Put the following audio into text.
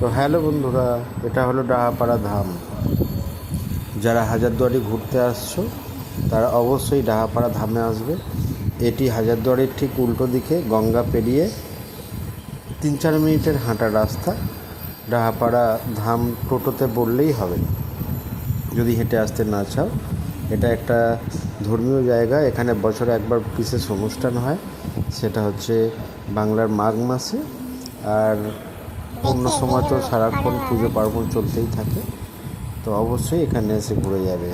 তো হ্যালো বন্ধুরা, এটা হলো ডাহাপাড়া ধাম। যারা হাজারদুয়ারি ঘুরতে আসছো তারা অবশ্যই ডাহাপাড়া ধামে আসবে। এটি হাজারদুয়ারির ঠিক উল্টো দিকে, গঙ্গা পেরিয়ে 3-4 মিনিটের হাঁটা রাস্তা। ডাহাপাড়া ধাম টোটোতে বললেই হবে যদি হেঁটে আসতে না চাও। এটা একটা ধর্মীয় জায়গা। এখানে বছরে একবার বিশেষ অনুষ্ঠান হয়, সেটা হচ্ছে বাংলার মাঘ মাসে। আর অন্য সময় তো সারাক্ষণ পুজো পার্বণ চলতেই থাকে। তো অবশ্যই এখানে এসে ঘুরে যাবে।